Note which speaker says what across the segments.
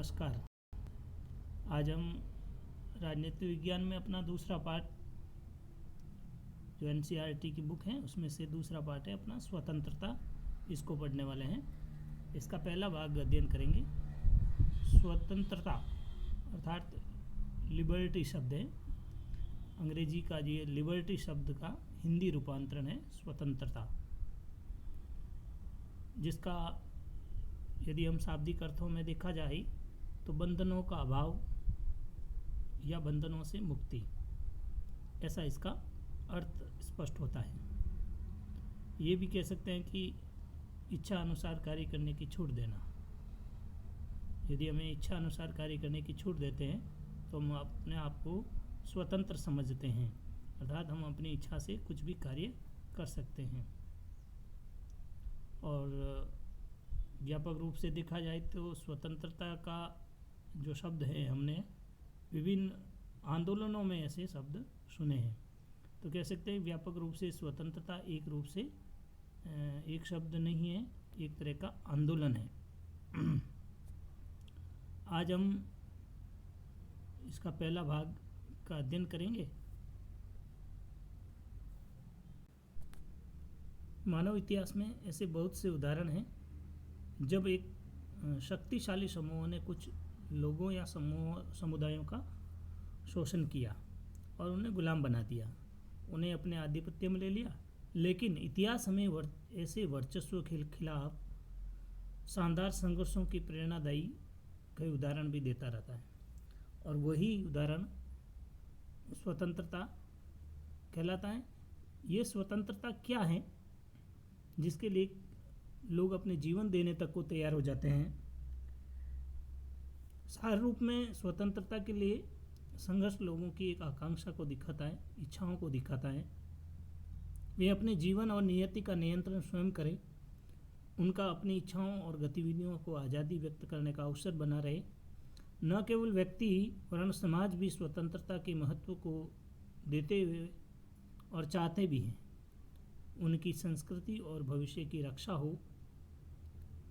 Speaker 1: नमस्कार। आज हम राजनीति विज्ञान में अपना दूसरा पार्ट जो एनसीईआरटी की बुक है उसमें से दूसरा पार्ट है अपना स्वतंत्रता, इसको पढ़ने वाले हैं। इसका पहला भाग अध्ययन करेंगे। स्वतंत्रता अर्थात लिबर्टी शब्द है, अंग्रेजी का ये लिबर्टी शब्द का हिंदी रूपांतरण है स्वतंत्रता, जिसका यदि हम शाब्दिक अर्थों में देखा जाए तो बंधनों का अभाव या बंधनों से मुक्ति, ऐसा इसका अर्थ स्पष्ट होता है। ये भी कह सकते हैं कि इच्छा अनुसार कार्य करने की छूट देना। यदि हमें इच्छा अनुसार कार्य करने की छूट देते हैं तो हम अपने आप को स्वतंत्र समझते हैं, अर्थात हम अपनी इच्छा से कुछ भी कार्य कर सकते हैं। और व्यापक रूप से देखा जाए तो स्वतंत्रता का जो शब्द है, हमने विभिन्न आंदोलनों में ऐसे शब्द सुने हैं। तो कह सकते हैं व्यापक रूप से स्वतंत्रता एक रूप से एक शब्द नहीं है, एक तरह का आंदोलन है। आज हम इसका पहला भाग का अध्ययन करेंगे। मानव इतिहास में ऐसे बहुत से उदाहरण हैं जब एक शक्तिशाली समूह ने कुछ लोगों या समुदायों का शोषण किया और उन्हें गुलाम बना दिया, उन्हें अपने आधिपत्य में ले लिया। लेकिन इतिहास हमें ऐसे वर्चस्व के खिलाफ शानदार संघर्षों की प्रेरणादायी कई उदाहरण भी देता रहता है, और वही उदाहरण स्वतंत्रता कहलाता है। ये स्वतंत्रता क्या है जिसके लिए लोग अपने जीवन देने तक को तैयार हो जाते हैं? सार रूप में स्वतंत्रता के लिए संघर्ष लोगों की एक आकांक्षा को दिखाता है, इच्छाओं को दिखाता है। वे अपने जीवन और नियति का नियंत्रण स्वयं करें, उनका अपनी इच्छाओं और गतिविधियों को आज़ादी व्यक्त करने का अवसर बना रहे। न केवल व्यक्ति वरन समाज भी स्वतंत्रता के महत्व को देते हुए और चाहते भी हैं उनकी संस्कृति और भविष्य की रक्षा हो।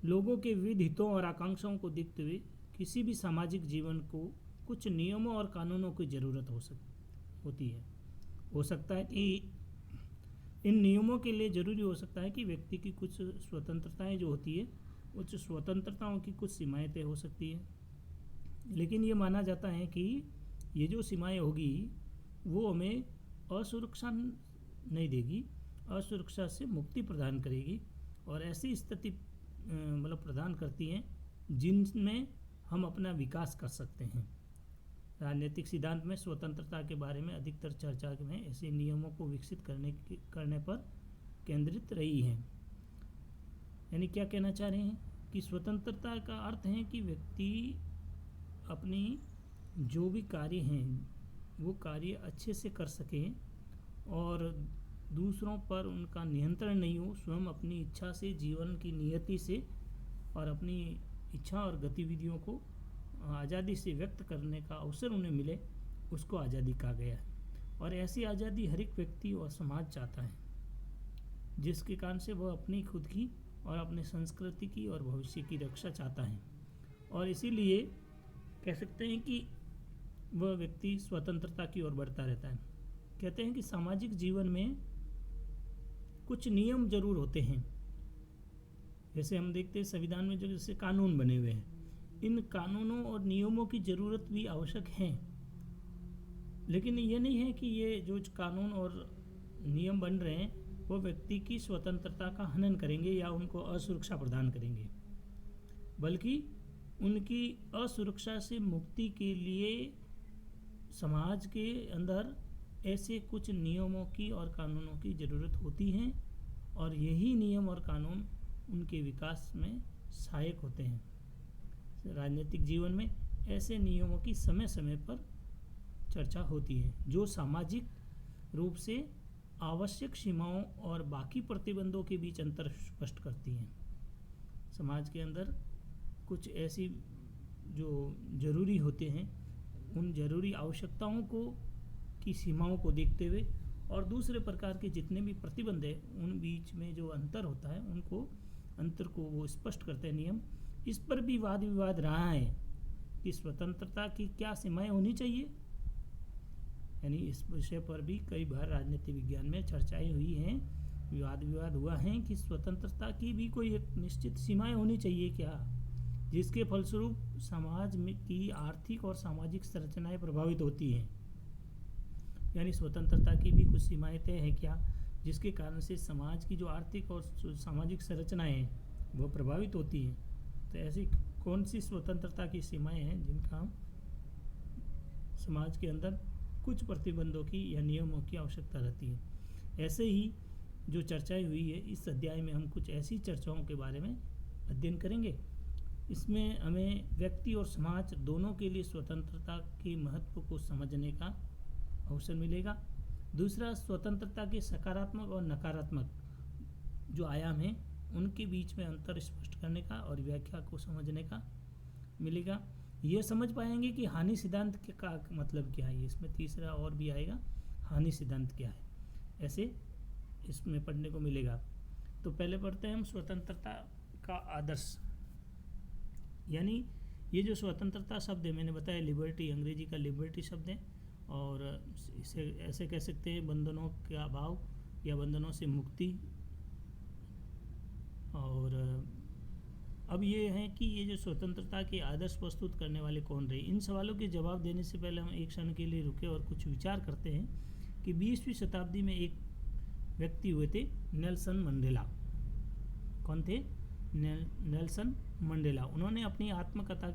Speaker 1: लोगों के विविध हितों और आकांक्षाओं को देखते हुए किसी भी सामाजिक जीवन को कुछ नियमों और कानूनों की ज़रूरत होती है। हो सकता है कि इन नियमों के लिए ज़रूरी हो सकता है कि व्यक्ति की कुछ स्वतंत्रताएं जो होती है, उस स्वतंत्रताओं की कुछ सीमाएं तय हो सकती है। लेकिन ये माना जाता है कि ये जो सीमाएं होगी वो हमें असुरक्षा नहीं देगी, असुरक्षा से मुक्ति प्रदान करेगी, और ऐसी स्थिति प्रदान करती हैं जिनमें हम अपना विकास कर सकते हैं। राजनीतिक सिद्धांत में स्वतंत्रता के बारे में अधिकतर चर्चा में ऐसे नियमों को विकसित करने पर केंद्रित रही है। यानी क्या कहना चाह रहे हैं कि स्वतंत्रता का अर्थ है कि व्यक्ति अपनी जो भी कार्य हैं वो कार्य अच्छे से कर सकें और दूसरों पर उनका नियंत्रण नहीं हो, स्वयं अपनी इच्छा से, जीवन की नियति से और अपनी इच्छा और गतिविधियों को आज़ादी से व्यक्त करने का अवसर उन्हें मिले, उसको आज़ादी कहा गया है। और ऐसी आज़ादी हर एक व्यक्ति और समाज चाहता है, जिसके कारण से वह अपनी खुद की और अपनी संस्कृति की और भविष्य की रक्षा चाहता है। और इसीलिए कह सकते हैं कि वह व्यक्ति स्वतंत्रता की ओर बढ़ता रहता है। कहते हैं कि सामाजिक जीवन में कुछ नियम जरूर होते हैं। जैसे हम देखते हैं संविधान में जो जैसे कानून बने हुए हैं, इन कानूनों और नियमों की ज़रूरत भी आवश्यक है। लेकिन ये नहीं है कि ये जो कानून और नियम बन रहे हैं वो व्यक्ति की स्वतंत्रता का हनन करेंगे या उनको असुरक्षा प्रदान करेंगे, बल्कि उनकी असुरक्षा से मुक्ति के लिए समाज के अंदर ऐसे कुछ नियमों की और कानूनों की ज़रूरत होती है, और यही नियम और कानून उनके विकास में सहायक होते हैं। राजनीतिक जीवन में ऐसे नियमों की समय समय पर चर्चा होती है जो सामाजिक रूप से आवश्यक सीमाओं और बाकी प्रतिबंधों के बीच अंतर स्पष्ट करती हैं। समाज के अंदर कुछ ऐसी जो जरूरी होते हैं, उन जरूरी आवश्यकताओं की सीमाओं को देखते हुए और दूसरे प्रकार के जितने भी प्रतिबंध है उन बीच में जो अंतर होता है, उनको अंतर को वो स्पष्ट करते हैं नियम। इस पर भी वाद विवाद रहा है कि स्वतंत्रता की क्या सीमाएं होनी चाहिए। यानी इस विषय पर भी कई बार राजनीति विज्ञान में चर्चाएं हुई हैं, विवाद हुआ है कि स्वतंत्रता की भी कोई एक निश्चित सीमाएं होनी चाहिए क्या, जिसके फलस्वरूप समाज में की आर्थिक और सामाजिक संरचनाएं प्रभावित होती हैं। यानी स्वतंत्रता की भी कुछ सीमाएं तय हैं क्या, जिसके कारण से समाज की जो आर्थिक और सामाजिक संरचनाएं हैं वो प्रभावित होती हैं। तो ऐसी कौन सी स्वतंत्रता की सीमाएं हैं जिनका हम समाज के अंदर कुछ प्रतिबंधों की या नियमों की आवश्यकता रहती है। ऐसे ही जो चर्चाएं हुई है, इस अध्याय में हम कुछ ऐसी चर्चाओं के बारे में अध्ययन करेंगे। इसमें हमें व्यक्ति और समाज दोनों के लिए स्वतंत्रता के महत्व को समझने का अवसर मिलेगा। दूसरा, स्वतंत्रता के सकारात्मक और नकारात्मक जो आयाम हैं उनके बीच में अंतर स्पष्ट करने का और व्याख्या को समझने का मिलेगा। ये समझ पाएंगे कि हानि सिद्धांत का मतलब क्या है। इसमें तीसरा और भी आएगा, हानि सिद्धांत क्या है, ऐसे इसमें पढ़ने को मिलेगा। तो पहले पढ़ते हैं हम स्वतंत्रता का आदर्श। यानी ये जो स्वतंत्रता शब्द है, मैंने बताया लिबर्टी, अंग्रेजी का लिबर्टी शब्द है, और इसे ऐसे कह सकते हैं बंधनों का अभाव या बंधनों से मुक्ति। और अब ये है कि ये जो स्वतंत्रता के आदर्श प्रस्तुत करने वाले कौन रहे। इन सवालों के जवाब देने से पहले हम एक क्षण के लिए रुके और कुछ विचार करते हैं कि 20वीं शताब्दी में एक व्यक्ति हुए थे, नेल्सन मंडेला। कौन थे? Nelson Mandela. उन्होंने अपनी आत्मकथा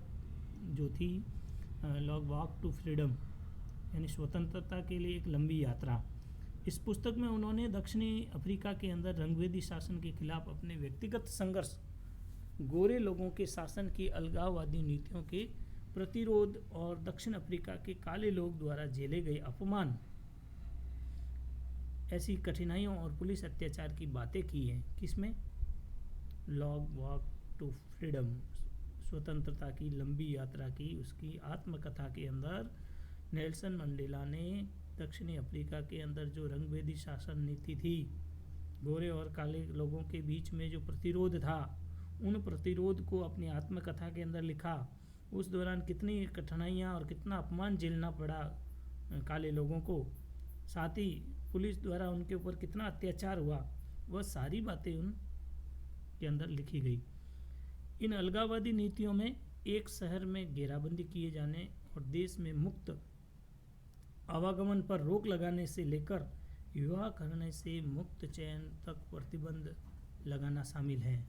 Speaker 1: जो थी लॉन्ग वॉक टू फ्रीडम, यानी स्वतंत्रता के लिए एक लंबी यात्रा, इस पुस्तक में उन्होंने दक्षिणी अफ्रीका के अंदर रंगभेदी शासन के खिलाफ अपने व्यक्तिगत संघर्ष, गोरे लोगों के शासन की अलगाववादी नीतियों के प्रतिरोध और दक्षिण अफ्रीका के काले लोग द्वारा झेले गए अपमान, ऐसी कठिनाइयों और पुलिस अत्याचार की बातें की हैं। किसमें? लॉन्ग वॉक टू फ्रीडम, स्वतंत्रता की लंबी यात्रा की उसकी आत्मकथा के अंदर नेल्सन मंडेला ने दक्षिणी अफ्रीका के अंदर जो रंगभेदी शासन नीति थी, गोरे और काले लोगों के बीच में जो प्रतिरोध था, उन प्रतिरोध को अपनी आत्मकथा के अंदर लिखा। उस दौरान कितनी कठिनाइयाँ और कितना अपमान झेलना पड़ा काले लोगों को, साथ ही पुलिस द्वारा उनके ऊपर कितना अत्याचार हुआ, वह सारी बातें उन के अंदर लिखी गई। इन अलगाववादी नीतियों में एक शहर में घेराबंदी किए जाने और देश में मुक्त आवागमन पर रोक लगाने से लेकर विवाह करने से मुक्त चयन तक प्रतिबंध लगाना शामिल है।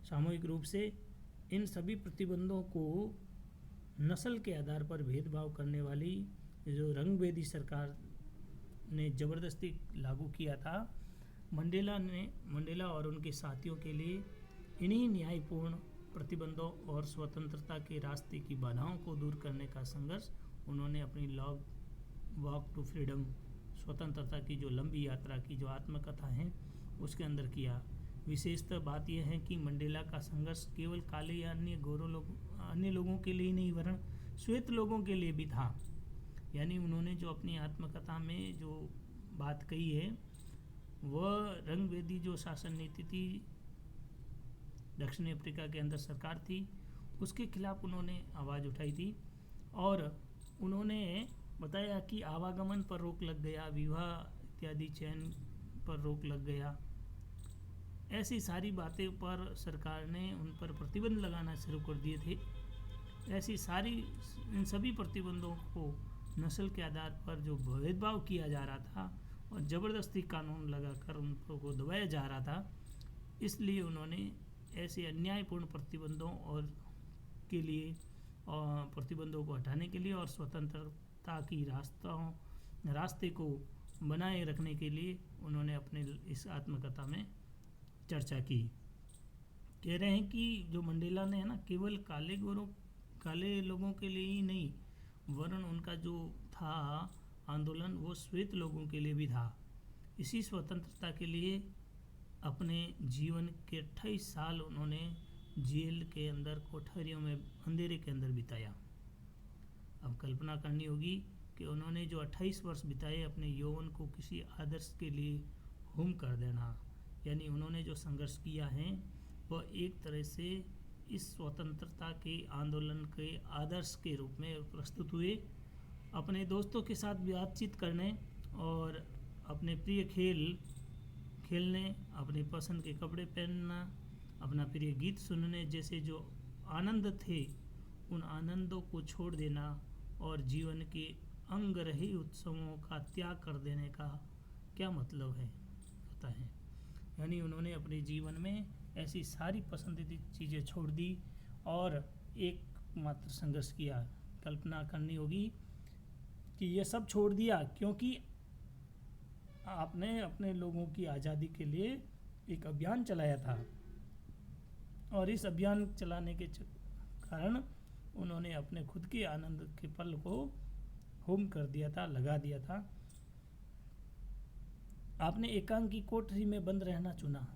Speaker 1: सामूहिक रूप से इन सभी प्रतिबंधों को नस्ल के आधार पर भेदभाव करने वाली जो रंगभेदी सरकार ने ज़बरदस्ती लागू किया था, मंडेला और उनके साथियों के लिए इन्हीं न्यायपूर्ण प्रतिबंधों और स्वतंत्रता के रास्ते की बाधाओं को दूर करने का संघर्ष उन्होंने अपनी लॉन्ग वॉक टू फ्रीडम, स्वतंत्रता की जो लंबी यात्रा की जो आत्मकथा है उसके अंदर किया। विशेषतः बात यह है कि मंडेला का संघर्ष केवल काले या अन्य लोगों के लिए नहीं वरन श्वेत लोगों के लिए भी था। यानी उन्होंने जो अपनी आत्मकथा में जो बात कही है, वह रंगभेदी जो शासन नीति थी, दक्षिणी अफ्रीका के अंदर सरकार थी, उसके खिलाफ उन्होंने आवाज़ उठाई थी। और उन्होंने बताया कि आवागमन पर रोक लग गया, विवाह इत्यादि चयन पर रोक लग गया, ऐसी सारी बातें पर सरकार ने उन पर प्रतिबंध लगाना शुरू कर दिए थे। इन सभी प्रतिबंधों को नस्ल के आधार पर जो भेदभाव किया जा रहा था और ज़बरदस्ती कानून लगाकर उनको दबाया जा रहा था, इसलिए उन्होंने ऐसे अन्यायपूर्ण प्रतिबंधों के लिए और प्रतिबंधों को हटाने के लिए और स्वतंत्रता की रास्ते को बनाए रखने के लिए उन्होंने अपने इस आत्मकथा में चर्चा की। कह रहे हैं कि जो मंडेला ने है ना, केवल काले लोगों के लिए ही नहीं वरन उनका जो था आंदोलन वो श्वेत लोगों के लिए भी था। इसी स्वतंत्रता के लिए अपने जीवन के 28 साल उन्होंने जेल के अंदर कोठरियों में अंधेरे के अंदर बिताया। अब कल्पना करनी होगी कि उन्होंने जो 28 वर्ष बिताए अपने यौवन को किसी आदर्श के लिए होम कर देना, यानी उन्होंने जो संघर्ष किया है वह एक तरह से इस स्वतंत्रता के आंदोलन के आदर्श के रूप में प्रस्तुत हुए। अपने दोस्तों के साथ बातचीत करने और अपने प्रिय खेल खेलने, अपनी पसंद के कपड़े पहनना, अपना प्रिय गीत सुनने जैसे जो आनंद थे, उन आनंदों को छोड़ देना और जीवन के अंग रही उत्सवों का त्याग कर देने का क्या मतलब होता है। यानी उन्होंने अपने जीवन में ऐसी सारी पसंदीदा चीज़ें छोड़ दी और एकमात्र संघर्ष किया। कल्पना करनी होगी कि ये सब छोड़ दिया क्योंकि आपने अपने लोगों की आज़ादी के लिए एक अभियान चलाया था और इस अभियान चलाने के कारण उन्होंने अपने खुद के आनंद के पल को होम कर दिया था, लगा दिया था। आपने एकांत की कोठरी में बंद रहना चुना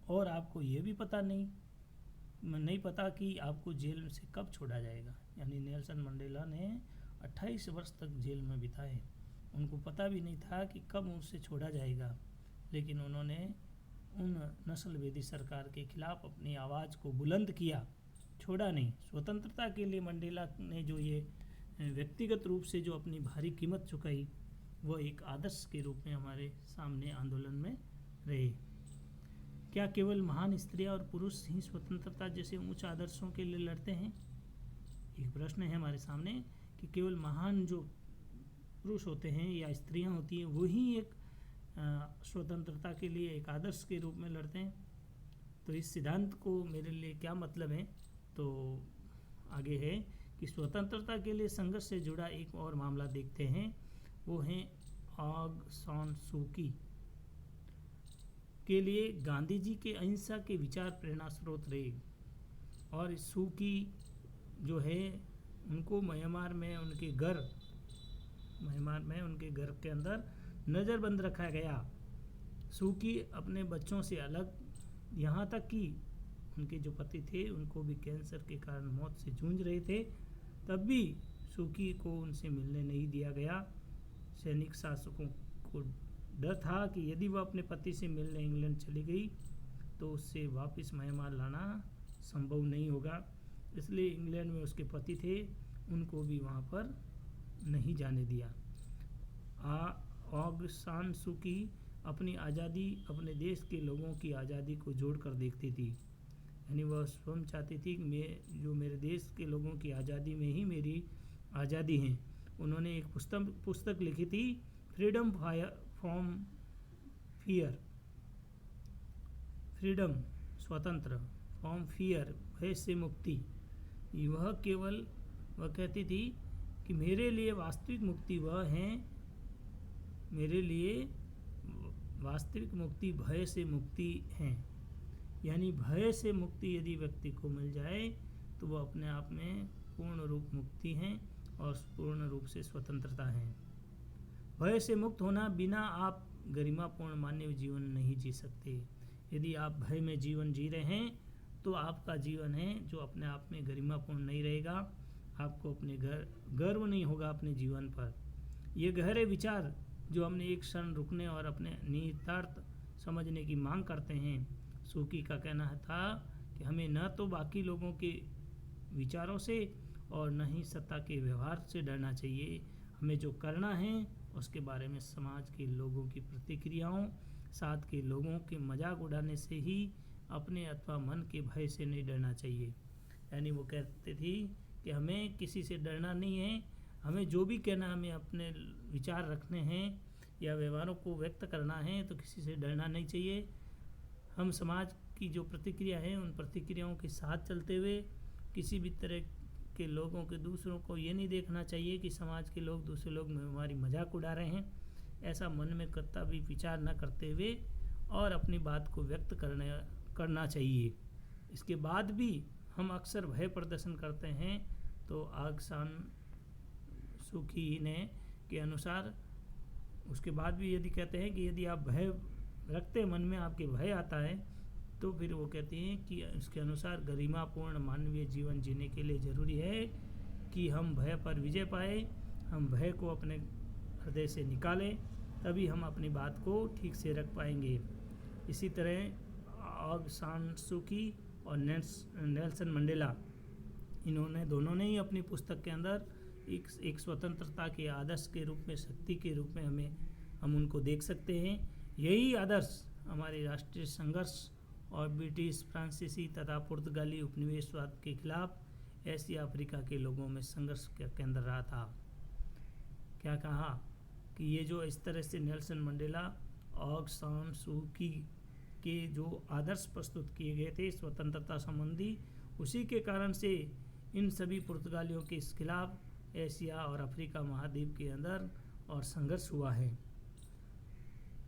Speaker 1: और आपको ये भी पता नहीं पता कि आपको जेल से कब छोड़ा जाएगा। यानी नेल्सन मंडेला ने 28 वर्ष तक जेल में बिताए। उनको पता भी नहीं था कि कब उनसे छोड़ा जाएगा, लेकिन उन्होंने उन नस्लवेदी सरकार के खिलाफ अपनी आवाज़ को बुलंद किया, छोड़ा नहीं। स्वतंत्रता के लिए मंडेला ने जो ये व्यक्तिगत रूप से जो अपनी भारी कीमत चुकाई, वो एक आदर्श के रूप में हमारे सामने आंदोलन में रहे। क्या केवल महान स्त्रियां और पुरुष ही स्वतंत्रता जैसे उच्च आदर्शों के लिए लड़ते हैं? एक प्रश्न है हमारे सामने कि केवल महान जो पुरुष होते हैं या स्त्रियां होती हैं वही एक स्वतंत्रता के लिए एक आदर्श के रूप में लड़ते हैं। तो इस सिद्धांत को मेरे लिए क्या मतलब है, तो आगे है कि स्वतंत्रता के लिए संघर्ष से जुड़ा एक और मामला देखते हैं। वो है ऑग सान सू की के लिए गांधी जी के अहिंसा के विचार प्रेरणा स्रोत रहे। और सू की जो है उनको म्यांमार में उनके घर के अंदर नज़रबंद रखा गया। सू की अपने बच्चों से अलग, यहाँ तक कि उनके जो पति थे उनको भी कैंसर के कारण मौत से जूझ रहे थे, तब भी सू की को उनसे मिलने नहीं दिया गया। सैनिक शासकों को डर था कि यदि वह अपने पति से मिलने इंग्लैंड चली गई तो उससे वापस म्यांमार लाना संभव नहीं होगा, इसलिए इंग्लैंड में उसके पति थे उनको भी वहाँ पर नहीं जाने दिया। ऑग सान सू की अपनी आज़ादी अपने देश के लोगों की आज़ादी को जोड़कर देखती थी। यानी वह स्वयं चाहती थी कि जो मेरे देश के लोगों की आज़ादी में ही मेरी आज़ादी है। उन्होंने एक पुस्तक लिखी थी, फ्रीडम फ्रॉम फियर, फ्रीडम स्वतंत्र, फ्रॉम फियर भय से मुक्ति। वह कहती थी कि मेरे लिए वास्तविक मुक्ति भय से मुक्ति है। यानी भय से मुक्ति यदि व्यक्ति को मिल जाए तो वह अपने आप में पूर्ण रूप मुक्ति है और पूर्ण रूप से स्वतंत्रता है। भय से मुक्त होना बिना आप गरिमापूर्ण मानवीय जीवन नहीं जी सकते। यदि आप भय में जीवन जी रहे हैं तो आपका जीवन है जो अपने आप में गरिमापूर्ण नहीं रहेगा। आपको अपने गर्व नहीं होगा अपने जीवन पर। ये गहरे विचार जो हमने एक क्षण रुकने और अपने निहितार्थ समझने की मांग करते हैं। सूकी का कहना था कि हमें न तो बाकी लोगों के विचारों से और न ही सत्ता के व्यवहार से डरना चाहिए। हमें जो करना है उसके बारे में समाज के लोगों की प्रतिक्रियाओं, साथ के लोगों के मजाक उड़ाने से ही अपने अथवा मन के भय से नहीं डरना चाहिए। यानी वो कहते थी कि हमें किसी से डरना नहीं है, हमें जो भी कहना, हमें अपने विचार रखने हैं या व्यवहारों को व्यक्त करना है तो किसी से डरना नहीं चाहिए। हम समाज की जो प्रतिक्रिया है उन प्रतिक्रियाओं के साथ चलते हुए किसी भी तरह के लोगों के दूसरों को ये नहीं देखना चाहिए कि समाज के लोग दूसरे लोग हमारी मजाक उड़ा रहे हैं। ऐसा मन में कत्ता भी विचार न करते हुए और अपनी बात को व्यक्त करना चाहिए। इसके बाद भी हम अक्सर भय प्रदर्शन करते हैं तो ऑग सान सू की ने के अनुसार उसके बाद भी यदि कहते हैं कि यदि आप भय रखते मन में, आपके भय आता है, तो फिर वो कहते हैं कि इसके अनुसार गरिमापूर्ण मानवीय जीवन जीने के लिए ज़रूरी है कि हम भय पर विजय पाए, हम भय को अपने हृदय से निकालें, तभी हम अपनी बात को ठीक से रख पाएंगे। इसी तरह ऑग सान सू की और नेल्सन मंडेला, इन्होंने दोनों ने ही अपनी पुस्तक के अंदर एक स्वतंत्रता के आदर्श के रूप में, शक्ति के रूप में हम उनको देख सकते हैं। यही आदर्श हमारे राष्ट्रीय संघर्ष और ब्रिटिश, फ्रांसीसी तथा पुर्तगाली उपनिवेशवाद के खिलाफ एशिया अफ्रीका के लोगों में संघर्ष का केंद्र रहा था। क्या कहा कि ये जो इस तरह से नेल्सन मंडेला, ऑग सान सू की के जो आदर्श प्रस्तुत किए गए थे स्वतंत्रता संबंधी, उसी के कारण से इन सभी पुर्तगालियों के खिलाफ एशिया और अफ्रीका महाद्वीप के अंदर और संघर्ष हुआ है।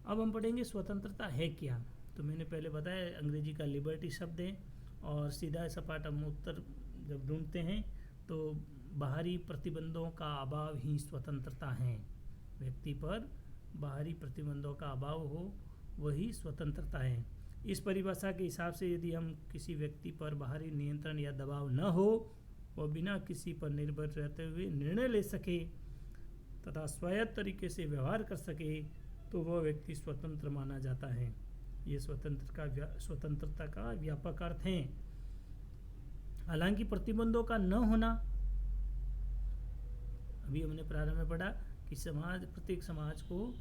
Speaker 1: अब हम पढ़ेंगे स्वतंत्रता है क्या। तो मैंने पहले बताया अंग्रेजी का लिबर्टी शब्द है, और सीधा सपाट हम उत्तर जब ढूंढते हैं तो बाहरी प्रतिबंधों का अभाव ही स्वतंत्रता है। व्यक्ति पर बाहरी प्रतिबंधों का अभाव हो वही स्वतंत्रता है। इस परिभाषा के हिसाब से यदि हम किसी व्यक्ति पर बाहरी नियंत्रण या दबाव न हो, वह बिना किसी पर निर्भर रहते हुए निर्णय ले सके तथा स्वायत्त तरीके से व्यवहार कर सके, तो वह व्यक्ति स्वतंत्र माना जाता है। ये स्वतंत्रता का व्यापक अर्थ है। हालांकि प्रतिबंधों का न होना, अभी हमने प्रारंभ में पढ़ा कि प्रत्येक समाज को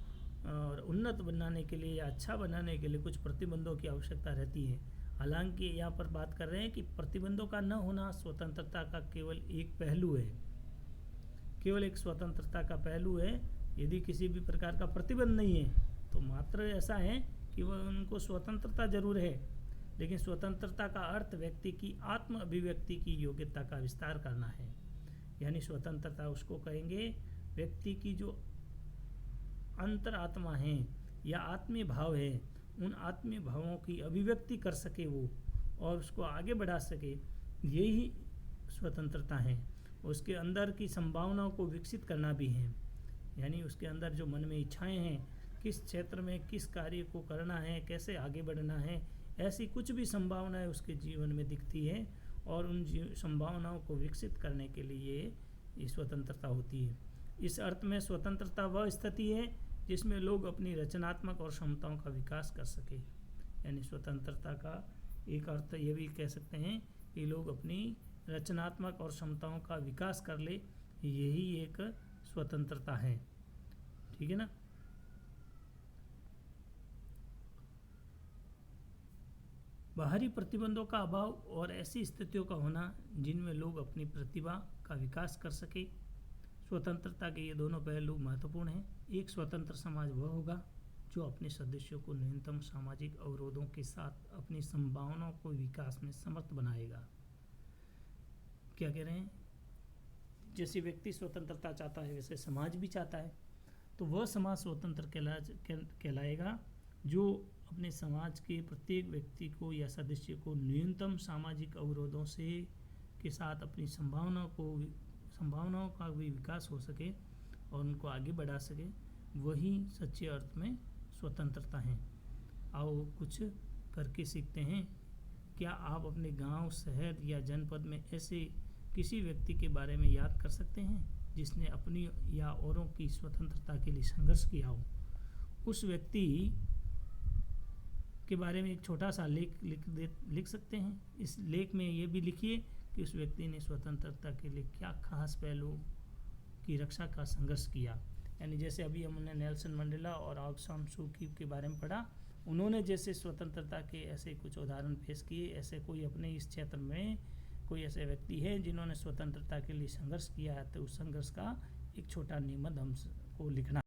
Speaker 1: और उन्नत बनाने के लिए या अच्छा बनाने के लिए कुछ प्रतिबंधों की आवश्यकता रहती है। हालांकि यहाँ पर बात कर रहे हैं कि प्रतिबंधों का न होना स्वतंत्रता का केवल एक पहलू है, केवल एक स्वतंत्रता का पहलू है। यदि किसी भी प्रकार का प्रतिबंध नहीं है तो मात्र ऐसा है कि वह उनको स्वतंत्रता जरूर है, लेकिन स्वतंत्रता का अर्थ व्यक्ति की आत्म अभिव्यक्ति की योग्यता का विस्तार करना है। यानी स्वतंत्रता उसको कहेंगे व्यक्ति की जो अंतरात्मा है या आत्मीय भाव है, उन आत्मीय भावों की अभिव्यक्ति कर सके वो और उसको आगे बढ़ा सके, यही स्वतंत्रता है। उसके अंदर की संभावनाओं को विकसित करना भी है। यानी उसके अंदर जो मन में इच्छाएं हैं, किस क्षेत्र में किस कार्य को करना है, कैसे आगे बढ़ना है, ऐसी कुछ भी संभावनाएं उसके जीवन में दिखती है और उन संभावनाओं को विकसित करने के लिए ये स्वतंत्रता होती है। इस अर्थ में स्वतंत्रता वह स्थिति है जिसमें लोग अपनी रचनात्मक और क्षमताओं का विकास कर सके। यानी स्वतंत्रता का एक अर्थ ये भी कह सकते हैं कि लोग अपनी रचनात्मक और क्षमताओं का विकास कर ले, यही एक स्वतंत्रता है। ठीक है ना। बाहरी प्रतिबंधों का अभाव और ऐसी स्थितियों का होना जिनमें लोग अपनी प्रतिभा का विकास कर सके। स्वतंत्रता के ये दोनों पहलू महत्वपूर्ण हैं। एक स्वतंत्र समाज वह होगा जो अपने सदस्यों को न्यूनतम सामाजिक अवरोधों के साथ अपनी संभावनाओं को विकास में समर्थ बनाएगा। क्या कह रहे हैं, जैसे व्यक्ति स्वतंत्रता चाहता है वैसे समाज भी चाहता है, तो वह समाज स्वतंत्र कहलाएगा जो अपने समाज के प्रत्येक व्यक्ति को या सदस्य को न्यूनतम सामाजिक अवरोधों से के साथ अपनी संभावनाओं का भी विकास हो सके और उनको आगे बढ़ा सके, वही सच्चे अर्थ में स्वतंत्रता है। आओ कुछ करके सीखते हैं। क्या आप अपने गांव, शहर या जनपद में ऐसे किसी व्यक्ति के बारे में याद कर सकते हैं जिसने अपनी या औरों की स्वतंत्रता के लिए संघर्ष किया हो? उस व्यक्ति के बारे में एक छोटा सा लेख लिख सकते हैं। इस लेख में ये भी लिखिए कि उस व्यक्ति ने स्वतंत्रता के लिए क्या खास पहलुओं की रक्षा का संघर्ष किया। यानी जैसे अभी हमने नेल्सन मंडेला और ऑग सान सू की के बारे में पढ़ा, उन्होंने जैसे स्वतंत्रता के ऐसे कुछ उदाहरण पेश किए, ऐसे कोई अपने इस क्षेत्र में कोई ऐसे व्यक्ति है जिन्होंने स्वतंत्रता के लिए संघर्ष किया है, तो उस संघर्ष का एक छोटा निबंध हमको लिखना